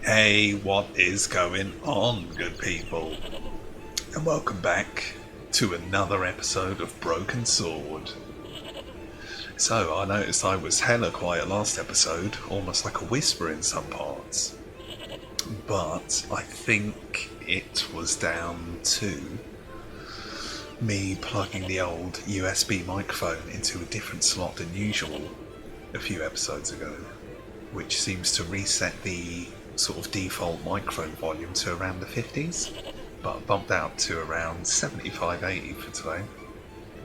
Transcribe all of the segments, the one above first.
Hey, what is going on, good people? And welcome back to another episode of Broken Sword. So, I noticed I was hella quiet last episode, almost like a whisper in some parts. But I think it was down to me plugging the old USB microphone into a different slot than usual a few episodes ago, which seems to reset the sort of default microphone volume to around the 50s, but bumped out to around 75-80 for today.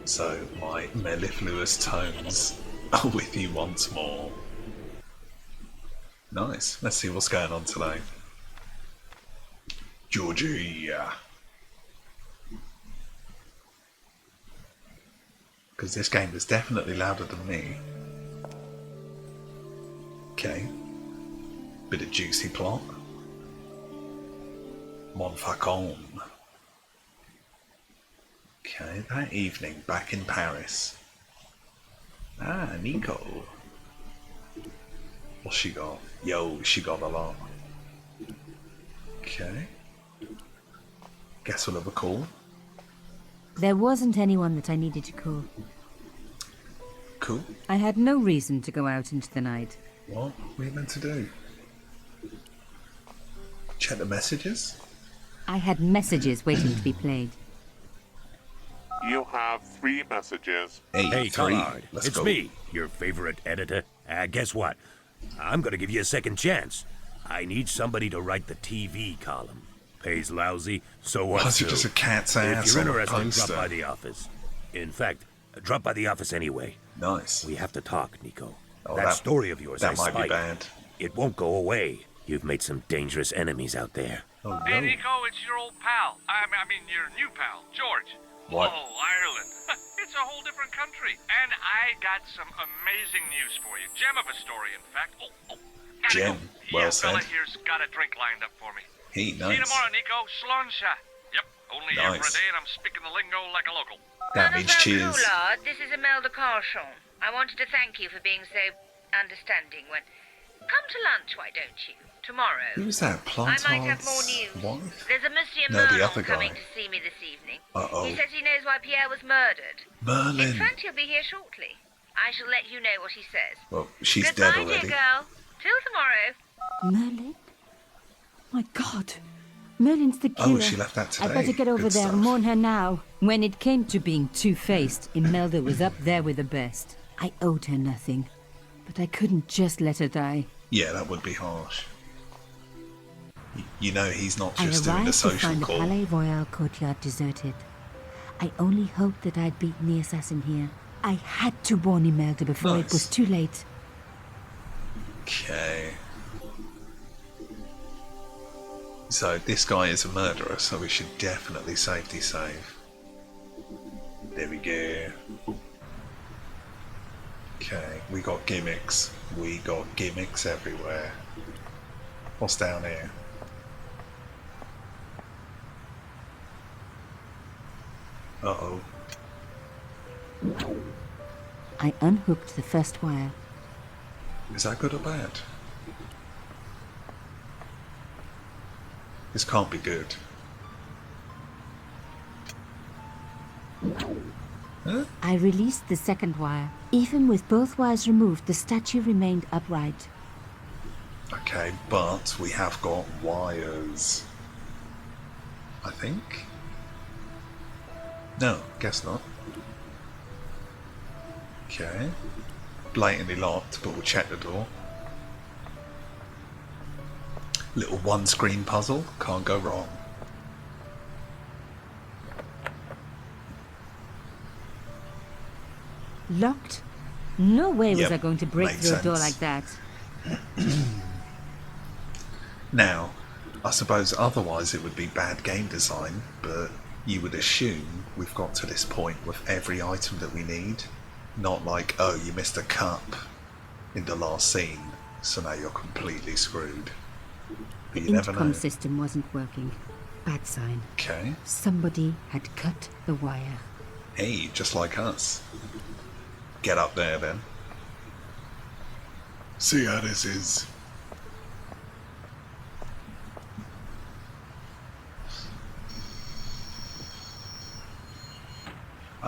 So my mellifluous tones are with you once more. Nice. Let's see what's going on today. Georgia. Because this game is definitely louder than me. Okay. Bit of juicy plot. Mon facon. Okay, that evening back in Paris. Ah, Nico. What's she got? Yo, she got a lot. Okay. Guess we'll have a call. There wasn't anyone that I needed to call. Cool. I had no reason to go out into the night. What were you meant to do? Check the messages? I had messages waiting to be played. You have 3 messages. Hey, three. Collard, Let's it's go. me, your favorite editor. Guess what? I'm gonna give you a second chance. I need somebody to write the TV column. Pays lousy, so what? Plus, it's just a cat's ass If you're on a interested, poster. drop by the office. In fact, drop by the office anyway. Nice. We have to talk, Nico. Oh, that story of yours, that I might be spiked. bad. It won't go away. You've made some dangerous enemies out there. Oh no. Hey, Nico, it's your old pal. I mean, your new pal, George. What? Oh, Ireland. It's a whole different country. And I got some amazing news for you. Gem of a story, in fact. Gotta Gem. go. Well Yeah, fella said. here's got a drink lined up for me. Hey, See you nice. tomorrow, Nico. Slonsha. Yep, only here for a Nice. day, and I'm speaking the lingo like a local. That means cheers. Coulard, this is Imelda Carchon. I wanted to thank you for being so understanding when... Come to lunch, why don't you? Tomorrow. Who's that? I might have more Plantard's news. wife? There's a Monsieur No, the Merlin other guy. coming to see me this evening. Uh-oh. He says he knows why Pierre was murdered. In Merlin. fact, he'll be here shortly. I shall let you know what he says. Well, she's Goodbye, dead already. dear girl. Till tomorrow. Merlin? My God. Merlin's the killer. Oh, she left that today. I better get over Good there stuff. and warn her now. When it came to being two-faced, Imelda was up there with the best. I owed her nothing, but I couldn't just let her die. Yeah, that would be harsh. You know he's not I just doing a arrived to social find the call. Palais Royal courtyard deserted. I only hoped that I'd beaten the assassin here. I had to warn Imelda before it Nice. was too late. Okay. So this guy is a murderer, so we should definitely safety save. There we go. Okay, we got gimmicks. We got gimmicks everywhere. What's down here? Uh-oh. I unhooked the first wire. Is that good or bad? This can't be good. Huh? I released the second wire. Even with both wires removed, the statue remained upright. Okay, but we have got wires. I think? No, guess not. Okay. Blatantly locked, but we'll check the door. Little one-screen puzzle, can't go wrong. Locked? No way was Yep, I going to break makes through a door sense. like that. Now, I suppose otherwise it would be bad game design, but you would assume we've got to this point with every item that we need. Not like, oh, you missed a cup in the last scene, so now you're completely screwed. But The you never know. intercom system wasn't working. Bad sign. Okay. Somebody had cut the wire. Hey, just like us. Get up there then. See how this is.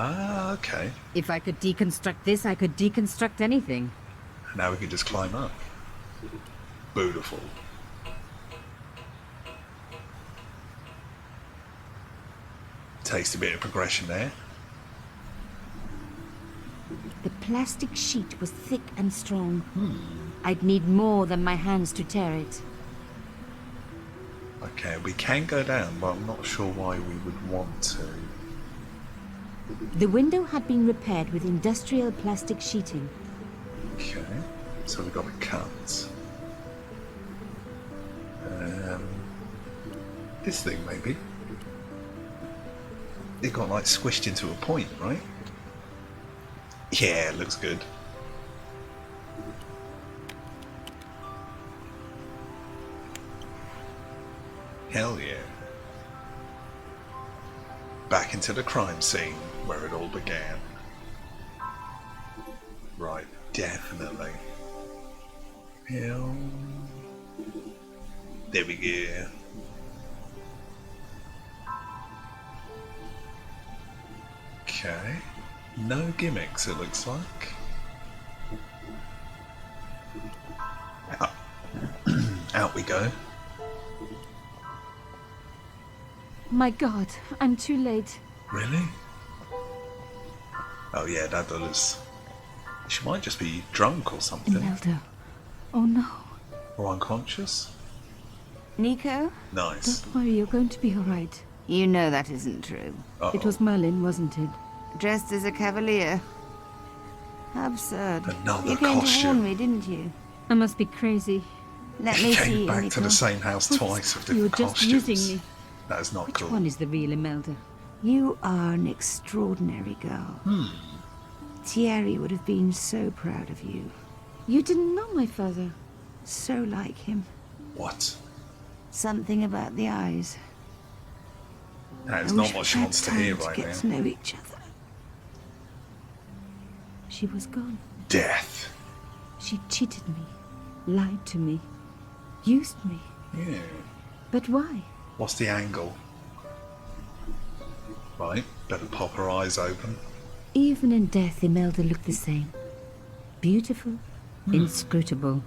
Ah, okay. If I could deconstruct this, I could deconstruct anything. Now we can just climb up. Beautiful. Takes a bit of progression there. The plastic sheet was thick and strong. I'd need more than my hands to tear it. Okay, we can go down, but I'm not sure why we would want to. The window had been repaired with industrial plastic sheeting. Okay, so we've got a cut. This thing, maybe. It got like squished into a point, right? Yeah, it looks good. Hell yeah. Back into the crime scene where it all began. Right, definitely. Hell. There we go. Okay. No gimmicks, it looks like. Out, Out we go. My God, I'm too late. Really? Oh yeah, that does. She might just be drunk or something. Imelda. Oh no. Or unconscious. Nico? Nice. Don't worry, you're going to be alright. You know that isn't true. Uh-oh. It was Merlin, wasn't it? Dressed as a cavalier. How absurd. Another You came to costume. warn me, didn't you? I must be crazy. Let He me came see you, back to Nico. the same house twice with You're different just costumes. using me. That is not Which cool. one is the real Imelda? You are an extraordinary girl. Thierry would have been so proud of you. You didn't know my father. So like him. What? Something about the eyes. That is I not wish what we'd she had wants to time hear to right get now. to know each other. She was gone. Death. She cheated me, lied to me, used me. Yeah. But why? What's the angle? Right, better pop her eyes open. Even in death, Imelda looked the same. Beautiful, inscrutable.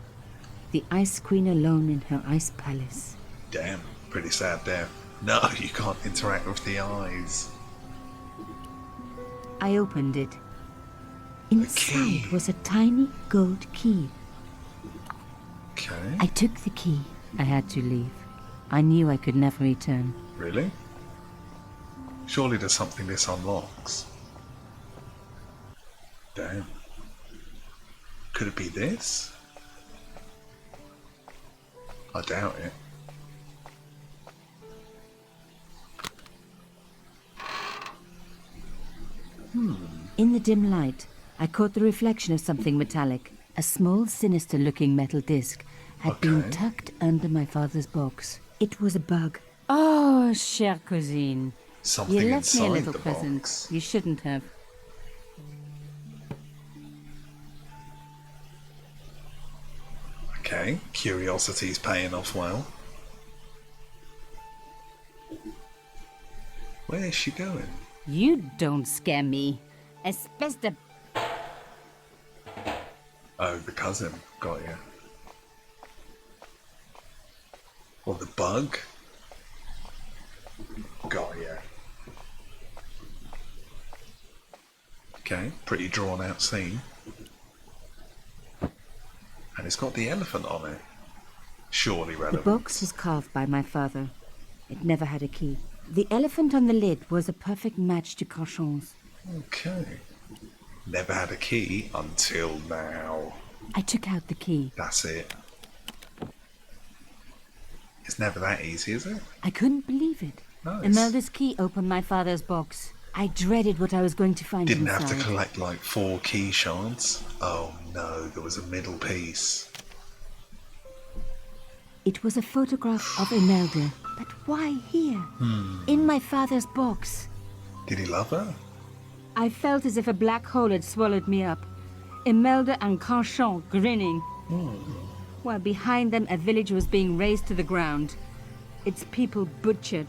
The Ice Queen alone in her ice palace. Damn, pretty sad death. No, you can't interact with the eyes. I opened it. key. Inside was a tiny gold key. Okay. I took the key. I had to leave. I knew I could never return. Really? Surely there's something this unlocks. Damn. Could it be this? I doubt it. In the dim light, I caught the reflection of something metallic. A small, sinister-looking metal disc had been Okay. tucked under my father's box. It was a bug. Oh, chère cousine. Something You left me a inside little the present. box. You shouldn't have. Okay, curiosity's paying off well. Where is she going? You don't scare me. Espèce de... Oh, the cousin. Got you. Or the bug. Got you. Okay, pretty drawn out scene. And it's got the elephant on it. Surely The relevant. box was carved by my father. It never had a key. The elephant on the lid was a perfect match to Carchon's. Okay. Never had a key until now. I took out the key. That's it. It's never that easy, is it? I couldn't believe it. Nice. Imelda's key opened my father's box. I dreaded what I was going to find Didn't inside. have to collect like 4 key shards. Oh no, there was a middle piece. It was a photograph of Imelda. But why here? In my father's box. Did he love her? I felt as if a black hole had swallowed me up. Imelda and Carchon grinning. While behind them a village was being razed to the ground. Its people butchered.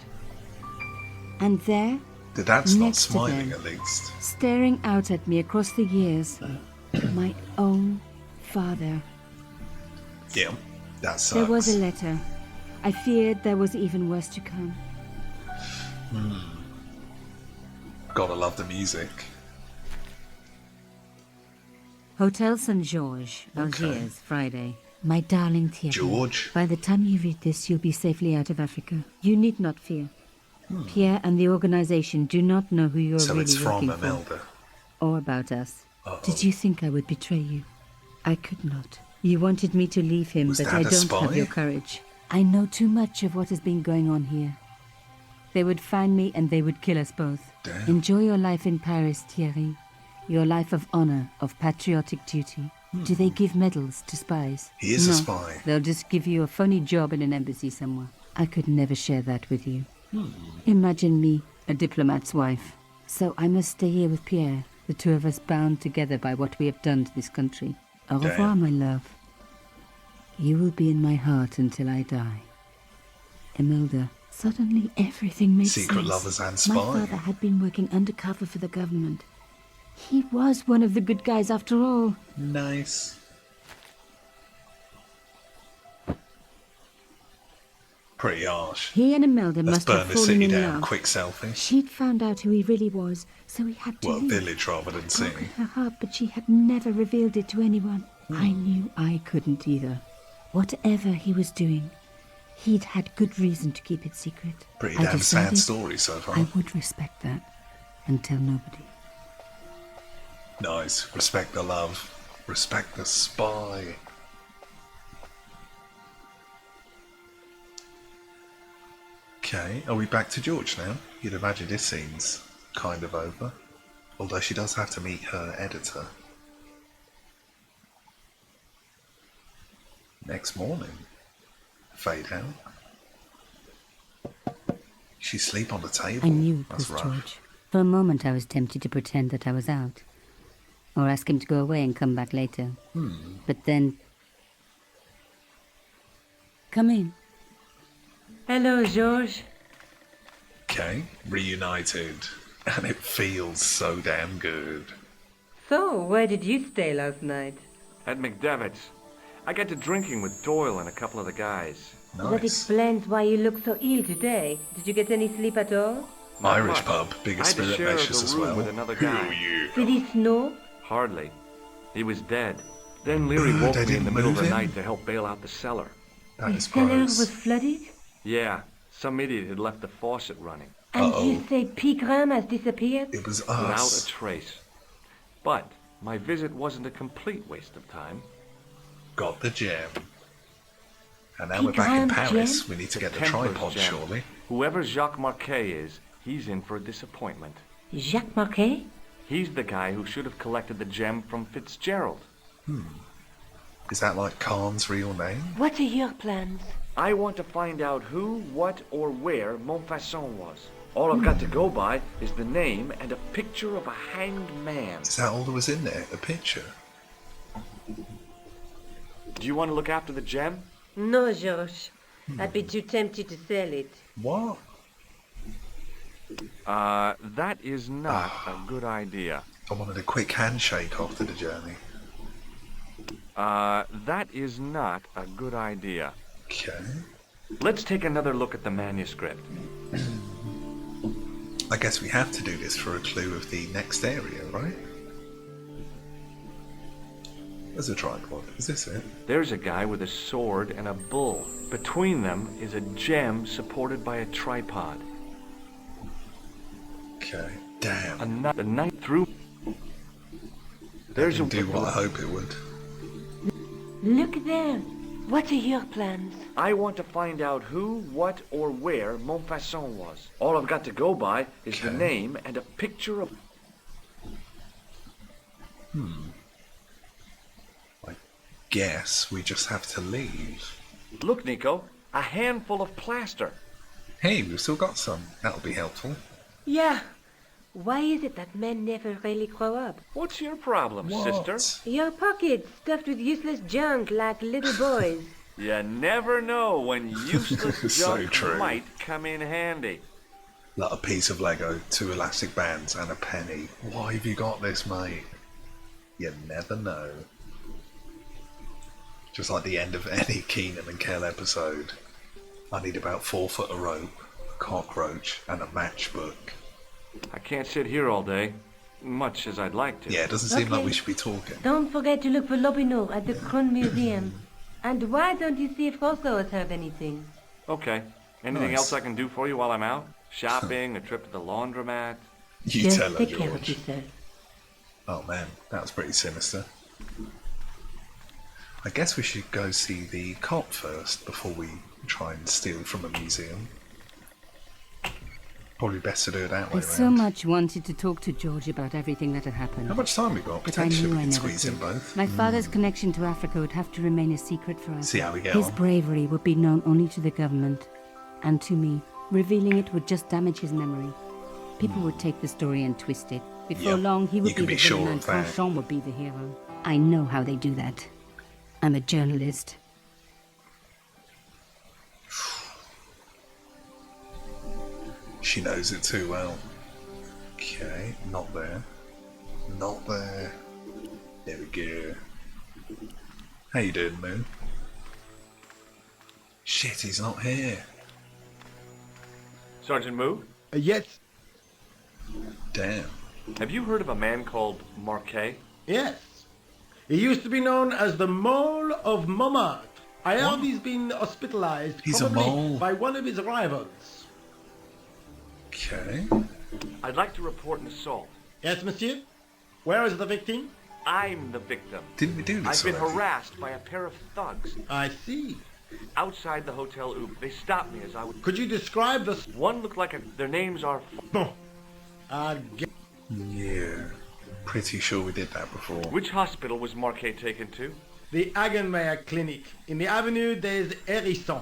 And there, The dad's not Next to smiling, them. at least. Staring out at me across the years. My own father. Yeah, that sucks. There was a letter. I feared there was even worse to come. Gotta love the music. Hotel St. George, Algiers, Friday. My darling Thierry. George? By the time you read this, you'll be safely out of Africa. You need not fear. Pierre and the organization do not know who you're So really it's from working for. Imelda. Or about us. Uh-oh. Did you think I would betray you? I could not. You wanted me to leave him, Was but Dad I a don't have spy? your courage. I know too much of what has been going on here. They would find me and they would kill us both. Damn. Enjoy your life in Paris, Thierry. Your life of honor, of patriotic duty. Do they give medals to spies? He is no, a spy. They'll just give you a phony job in an embassy somewhere. I could never share that with you. Imagine me, a diplomat's wife. So I must stay here with Pierre, the two of us bound together by what we have done to this country. Au revoir, Damn. my love. You will be in my heart until I die. Imelda, suddenly everything makes sense. Secret lovers and spy. My father had been working undercover for the government. He was one of the good guys after all. Nice. Pretty harsh. He and Imelda Let's must burn have this fallen city in down. love. Quick selfie. She'd found out who he really was, so he had to Well, leave. village rather than city. Broken her heart, but she had never revealed it to anyone. I knew I couldn't either. Whatever he was doing, he'd had good reason to keep it secret. Pretty I damn sad decided story so far. I would respect that and tell nobody. Nice. Respect the love. Respect the spy. Okay, are we back to George now? You'd imagine this scene's kind of over. Although she does have to meet her editor. Next morning. Fade out. She sleep on the table. I knew it That's was rough. George. For a moment I was tempted to pretend that I was out. Or ask him to go away and come back later. But then... Come in. Hello, George. Okay, reunited. And it feels so damn good. So, where did you stay last night? At McDevitt's. I got to drinking with Doyle and a couple of the guys. That Nice. explains why you look so ill today. Did you get any sleep at all? Not Irish much. pub, bigger I had to spirit share measures the as room well. with another guy. Did it snow? Hardly. He was dead. Then Leary woke they me in the didn't middle of move the him? night to help bail out the cellar. That The is cellar gross. was flooded? Yeah, some idiot had left the faucet running. And Uh-oh. you say Pigram has disappeared? It was Without a us. trace. But my visit wasn't a complete waste of time. Got the gem. And now we're back in Pigram Paris. gem? We need to get the Templar's tripod, gem. surely. Whoever Jacques Marquet is, he's in for a disappointment. Jacques Marquet? He's the guy who should have collected the gem from Fitzgerald. Is that like Khan's real name? What are your plans? I want to find out who, what, or where Montfaucon was. All I've got to go by is the name and a picture of a hanged man. Is that all there was in there? A picture? Do you want to look after the gem? No, George. I'd be too tempted to sell it. What? That is not a good idea. I wanted a quick handshake after the journey. That is not a good idea. Okay. Let's take another look at the manuscript. I guess we have to do this for a clue of the next area, right? There's a tripod. Is this it? There's a guy with a sword and a bull. Between them is a gem supported by a tripod. Okay. Damn. A knight through. There's a Didn't do what I hope it would. Look there. What are your plans? I want to find out who, what, or where Montfaucon was. All I've got to go by is the Okay. name and a picture of... I guess we just have to leave. Look, Nico, a handful of plaster. Hey, we've still got some. That'll be helpful. Yeah. Why is it that men never really grow up? What's your problem, sister? Your pockets stuffed with useless junk like little boys. You never know when useless So junk true. might come in handy. Like a piece of Lego, 2 elastic bands, and a penny. Why have you got this, mate? You never know. Just like the end of any Keenan and Kel episode. I need about 4 foot of rope, a cockroach, and a matchbook. I can't sit here all day, much as I'd like to. Yeah, it doesn't seem like Okay. we should be talking. Don't forget to look for Lobinot at the Kron Museum. And why don't you see if Roscoe's have anything? Okay. Anything Nice. else I can do for you while I'm out? Shopping, a trip to the laundromat? You Just tell her, take care of George. yourself. Oh man, that was pretty sinister. I guess we should go see the cop first before we try and steal from a museum. Probably best to do it that way I so round. much wanted to talk to George about everything that had happened. How much time we got? But I Potentially knew we I can never squeeze in could. both. My father's connection to Africa would have to remain a secret forever. See how we get His on. bravery would be known only to the government and to me. Revealing it would just damage his memory. People would take the story and twist it. Before Yep, long, he would you can be be the sure villain of and that. Franchon would be the hero. I know how they do that. I'm a journalist. She knows it too well. Okay, not there. Not there. There we go. How you doing, Moon? Shit, he's not here. Sergeant Moo, Yes, Damn. have you heard of a man called Marquet? yes. He used to be known as the Mole of Montmartre. I heard he's been hospitalized, He's a probably mole. by one of his rivals. Okay. I'd like to report an assault. Yes, monsieur? Where is the victim? I'm the victim. Didn't we do this I've been already? harassed by a pair of thugs. I see. Outside the Hotel Oop, they stopped me as I would... Could you describe the... One looked like their names are... Bon. I get... Yeah. Pretty sure we did that before. Which hospital was Marquet taken to? The Hagenmeyer Clinic in the Avenue des Hérissons.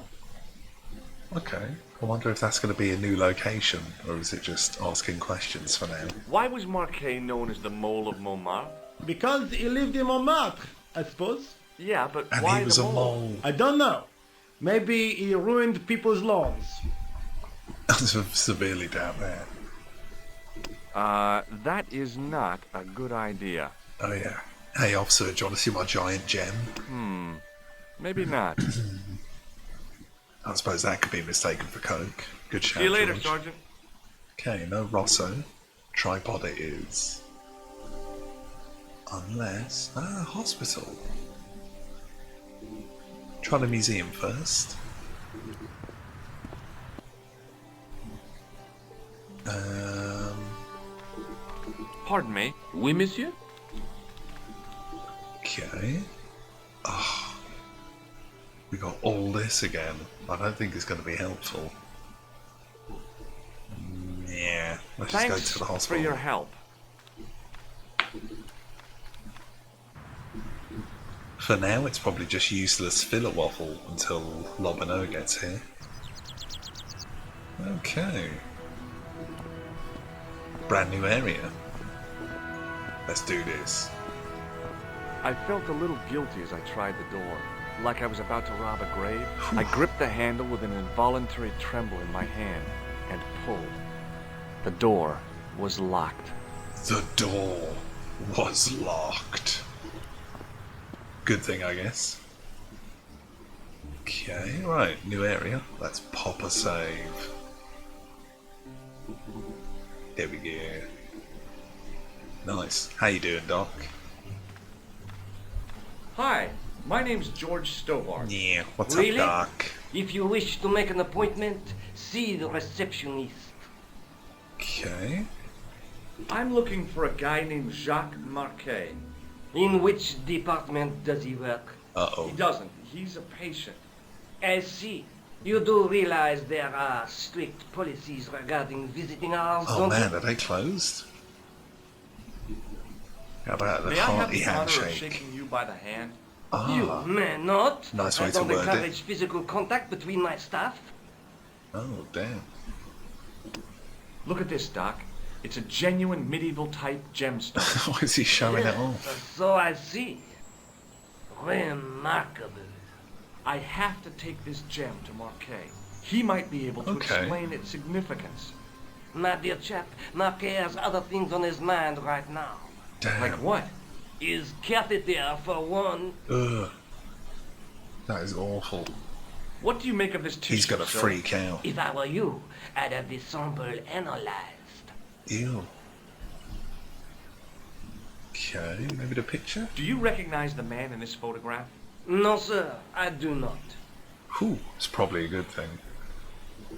Okay. I wonder if that's going to be a new location, or is it just asking questions for now? Why was Marquet known as the Mole of Montmartre? Because he lived in Montmartre, I suppose. Yeah, but And why he was the a mole. I don't know. Maybe he ruined people's lawns. I severely doubt that. That is not a good idea. Oh yeah. Hey officer, do you want to see my giant gem? Maybe not. I suppose that could be mistaken for coke. Good shout, See you later, George. Sergeant. Okay, no Rosso. Tripod it is. Unless... hospital. Try the museum first. Pardon me. Oui, monsieur? Okay. Oh, we got all this again. I don't think it's going to be helpful. Yeah, let's just go Thanks to the for hospital. your help. For now, it's probably just useless filler waffle until Lobino gets here. Okay. Brand new area. Let's do this. I felt a little guilty as I tried the door, like I was about to rob a grave. I gripped the handle with an involuntary tremble in my hand and pulled. The door was locked. The door was locked. Good thing, I guess. Okay, right, new area. Let's pop a save. There we go. Nice. How you doing, Doc? Hi, my name's George Stovart. Yeah, what's Really? up, Doc? If you wish to make an appointment, see the receptionist. Okay. I'm looking for a guy named Jacques Marquet. In which department does he work? Uh-oh. He doesn't. He's a patient. I see. You do realize there are strict policies regarding visiting hours, Oh don't man, you? are they closed? How about the May I have hearty the honor of handshake? shaking you by the hand? You Ah, may not. Nice I way to don't word it. encourage physical contact between my staff. oh damn. Look at this, Doc. It's a genuine medieval type gemstone. Why is he showing it off? So I see. Remarkable. I have to take this gem to Marquet. He might be able to Okay. explain its significance. My dear chap, Marquet has other things on his mind right now. Damn. Like what? His catheter, for one. Ugh. That is awful. What do you make of this tissue, He's gonna sir? freak out. If I were you, I'd have the sample analyzed. Ew. Okay, maybe the picture? Do you recognize the man in this photograph? No, sir, I do not. Whew, it's probably a good thing.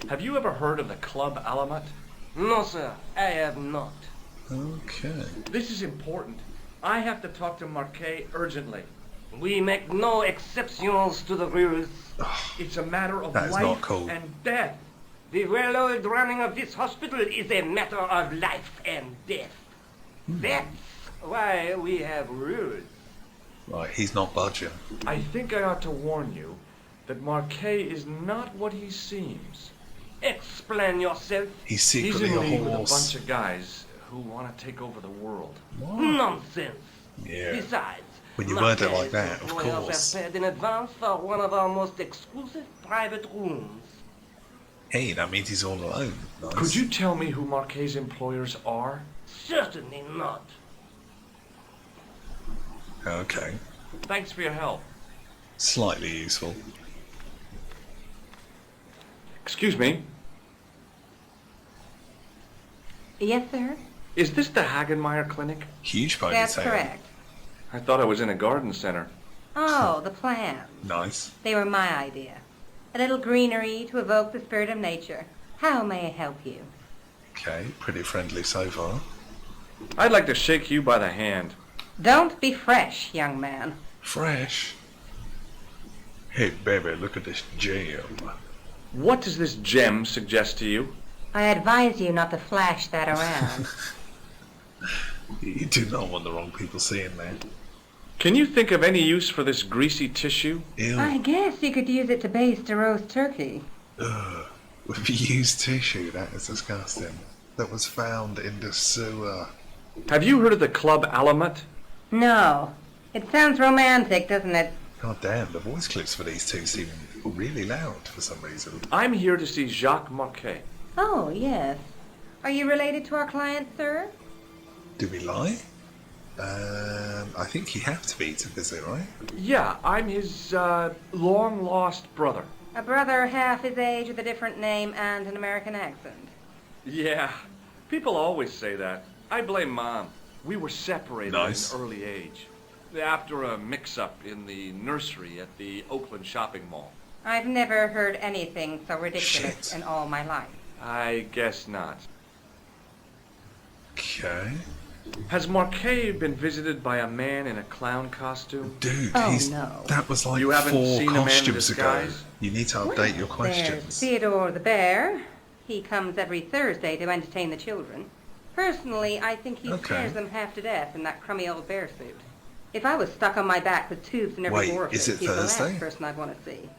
Have you ever heard of the Club Alamat? No, sir, I have not. Okay. This is important. I have to talk to Marquet urgently. We make no exceptions to the rules. It's a matter of That is life not cool. and death. The well-oiled running of this hospital is a matter of life and death. That's why we have rules. Right, he's not budging. I think I ought to warn you that Marquet is not what he seems. Explain yourself. He's He's secretly in a league with a horse. bunch of guys who want to take over the world. What? Nonsense. Yeah. Besides, When you word it like Marquet's that, of employers course. have paid in advance for one of our most exclusive private rooms. Hey, that means he's all alone. Nice. Could you tell me who Marquet's employers are? Certainly not. Okay. Thanks for your help. Slightly useful. Excuse me, Yes, sir? is this the Hagenmeyer Clinic? Huge ponytail. That's correct. I thought I was in a garden center. Oh, the plants. Nice. They were my idea. A little greenery to evoke the spirit of nature. How may I help you? Okay, pretty friendly so far. I'd like to shake you by the hand. Don't be fresh, young man. Fresh. Hey, baby, look at this gem. What does this gem suggest to you? I advise you not to flash that around. You do not want the wrong people seeing that. Can you think of any use for this greasy tissue? Ew. I guess you could use it to baste a roast turkey. Ugh. With used tissue, that is disgusting. That was found in the sewer. Have you heard of the Club Alamat? No. It sounds romantic, doesn't it? God damn, the voice clips for these two seem really loud for some reason. I'm here to see Jacques Marquet. Oh, yes. Are you related to our client, sir? Do we lie? I think you have to be to visit, right? Yeah, I'm his long-lost brother. A brother half his age with a different name and an American accent. Yeah, people always say that. I blame Mom. We were separated Nice. at an early age. After a mix-up in the nursery at the Oakland shopping mall. I've never heard anything so ridiculous Shit. in all my life. I guess not. Okay. Has Marquet been visited by a man in a clown costume? Dude, Oh, no. that was like You haven't 4 seen a man in costumes ago. disguise? You need to update your There's questions. Theodore the bear. He comes every Thursday to entertain the children. Personally, I think he Okay. scares them half to death in that crummy old bear suit. If I was stuck on my back with tubes in every Wait, orifice, is it he's the Thursday? last person I'd want to see.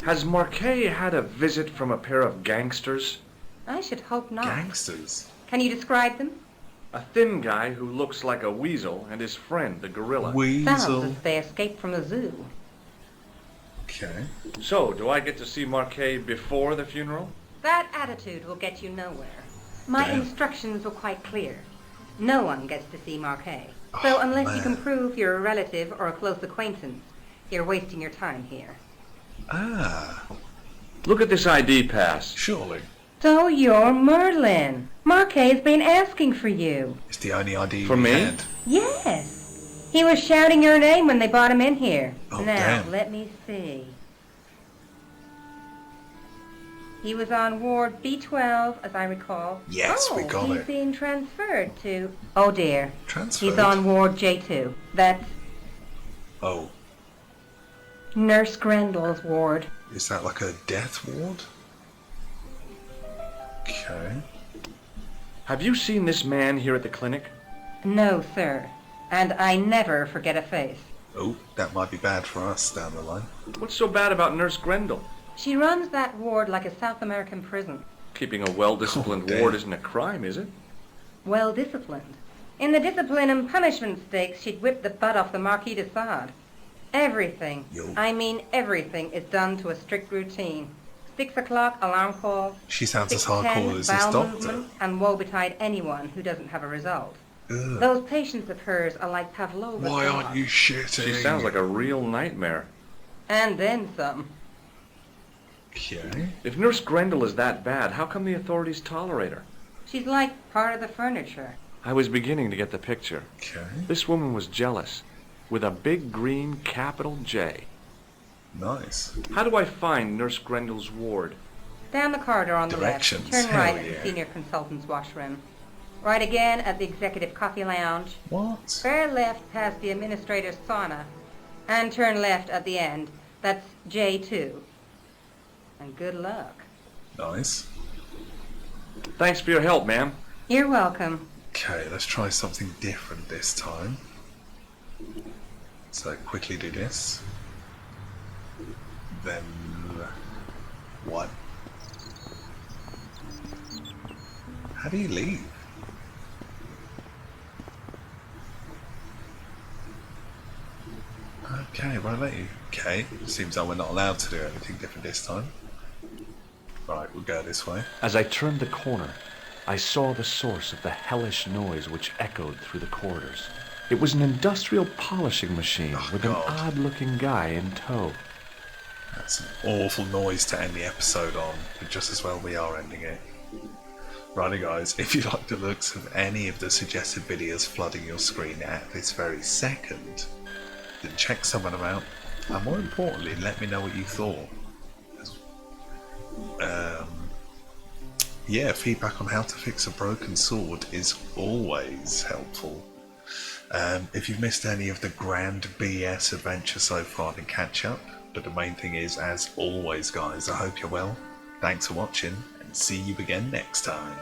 Has Marquet had a visit from a pair of gangsters? I should hope not. Gangsters. Can you describe them? A thin guy who looks like a weasel and his friend, the gorilla. Sounds Weasel. as if they escaped from the zoo. Okay. So, do I get to see Marquet before the funeral? That attitude will get you nowhere. My Damn. instructions were quite clear. No one gets to see Marquet. So Oh, unless you can man. prove you're a relative or a close acquaintance, you're wasting your time here. Ah, Look at this ID pass. surely. So you're Merlin. Marquet's been asking for you. It's the only ID For we me? had. Yes. He was shouting your name when they brought him in here. Oh, now, damn. let me see. He was on Ward B12, as I recall. Yes, we got he's it. being transferred to... Oh, dear. Transferred? He's on Ward J2. That's Oh, Nurse Grendel's ward. is that like a death ward? Okay. Have you seen this man here at the clinic? No, sir. And I never forget a face. Oh, that might be bad for us down the line. What's so bad about Nurse Grendel? She runs that ward like a South American prison. Keeping a well-disciplined Oh, damn. ward isn't a crime, is it? Well disciplined. In the discipline and punishment stakes, she'd whip the butt off the Marquis de Sade. Everything, Yo. I mean everything, is done to a strict routine. 6 o'clock, alarm call. She sounds as 6:10, hardcore as this bowel doctor. movement, and woe betide anyone who doesn't have a result. Ugh. Those patients of hers are like Pavlova's Why aren't dogs. you shitting? She sounds like a real nightmare. And then some. Okay. If Nurse Grendel is that bad, how come the authorities tolerate her? She's like part of the furniture. I was beginning to get the picture. Okay. This woman was jealous, with a big green capital J. Nice. How do I find Nurse Grendel's ward? Down the corridor on the Directions, left. Turn hell right at yeah. the senior consultant's washroom. Right again at the executive coffee lounge. What? Fair left past the administrator's sauna. And turn left at the end. That's J2. And good luck. Nice. Thanks for your help, ma'am. You're welcome. Okay, let's try something different this time. So quickly do this. Then what? How do you leave? Okay, right, let you. Okay, seems like we're not allowed to do anything different this time. Right, we'll go this way. As I turned the corner, I saw the source of the hellish noise which echoed through the corridors. It was an industrial polishing machine with God. an odd-looking guy in tow. That's an awful noise to end the episode on, but just as well we are ending it. Righty guys, if you like the looks of any of the suggested videos flooding your screen at this very second, then check some of them out, and more importantly, let me know what you thought. Yeah, feedback on how to fix a broken sword is always helpful. If you've missed any of the grand BS adventure so far, then catch up. But the main thing is, as always guys, I hope you're well. Thanks for watching, and see you again next time.